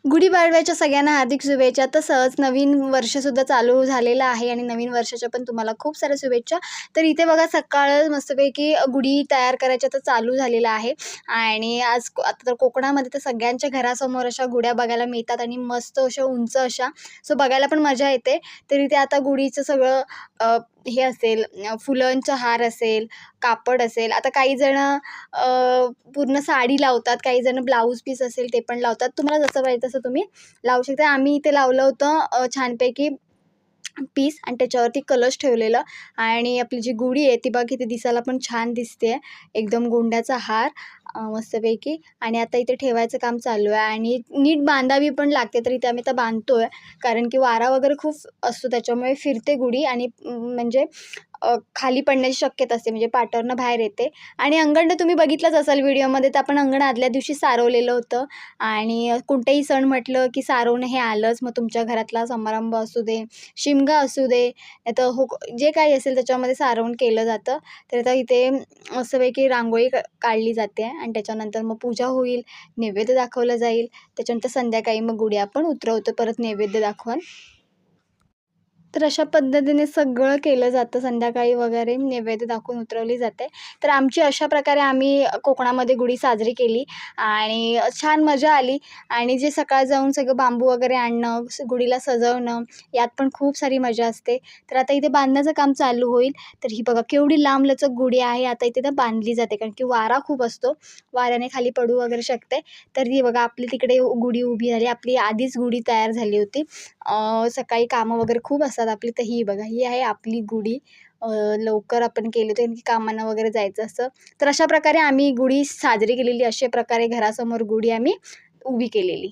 गुढीपाडव्याच्या सगळ्यांना हार्दिक शुभेच्छा. तसंच नवीन वर्षसुद्धा चालू झालेलं आहे आणि नवीन वर्षाच्या पण तुम्हाला खूप साऱ्या शुभेच्छा. तर इथे बघा सकाळ मस्तपैकी गुढी तयार करायच्या तर चालू झालेलं आहे आणि आज आता तर कोकणामध्ये तर सगळ्यांच्या घरासमोर अशा गुढ्या बघायला मिळतात आणि मस्त अशा उंच अशा. सो बघायला पण मजा येते. तर इथे आता गुढीचं सगळं हे असेल, फुलांचा हार असेल, कापड असेल. आता काही जण पूर्ण साडी लावतात, काही जण ब्लाऊज पीस असेल ते पण लावतात. तुम्हाला जसं पाहिजे तसं तुम्ही लावू शकता. आम्ही इथे लावलं होतं छानपैकी पीस आणि त्याच्यावरती कलश ठेवलेलं आणि आपली जी गुढी आहे ती बघा किती दिसायला पण छान दिसते. एकदम गोंड्याचा हार मस्तपैकी. आणि आता इथे ठेवायचं काम चालू आहे आणि नीट बांधावी पण लागते. तर इथे आम्ही आता बांधतोय कारण की वारा वगैरे खूप असतो त्याच्यामुळे फिरते गुढी आणि म्हणजे खाली पडण्याची शक्यता असते, म्हणजे पाठवरनं बाहेर येते. आणि अंगण तर तुम्ही बघितलंच असाल व्हिडिओमध्ये, तर आपण अंगण आदल्या दिवशी सारवलेलं होतं आणि कोणतेही सण म्हटलं की सारवणं हे आलंच. मग तुमच्या घरातला समारंभ असू दे, शिमगा असू दे, नाहीतर जे काही असेल त्याच्यामध्ये सारवण केलं जातं. तर आता इथे मस्तपैकी रांगोळी काढली जाते आणि त्याच्यानंतर मग पूजा होईल, नैवेद्य दाखवलं जाईल. त्याच्यानंतर संध्याकाळी मग गुढी आपण उतरवतो परत नैवेद्य दाखवून. तर अशा पद्धतीने सगळं केलं जातं. संध्याकाळी वगैरे नैवेद्य दाखवून उतरवली जाते. तर आमची अशा प्रकारे आम्ही कोकणामध्ये गुढी साजरी केली आणि छान मजा आली. आणि जे सकाळ जाऊन सगळं बांबू वगैरे आणणं, गुढीला सजवणं, यात पण खूप सारी मजा असते. तर आता इथे बांधण्याचं काम चालू होईल. तर ही बघा केवढी लांबलचक गुढी आहे. आता इथे तर बांधली जाते कारण की वारा खूप असतो. वाऱ्याने खाली पडू वगैरे शकते. तर ही बघा आपली तिकडे गुढी उभी झाली. आपली आधीच गुढी तयार झाली होती. सकाळी कामं वगैरे खूप असतात आपली. तर ही बघा, ही आहे आपली गुढी. लवकर आपण केली होती कारण की कामांना वगैरे जायचं असतं. तर अशा प्रकारे आम्ही गुढी साजरी केलेली. अशा प्रकारे घरासमोर गुढी आम्ही उभी केलेली.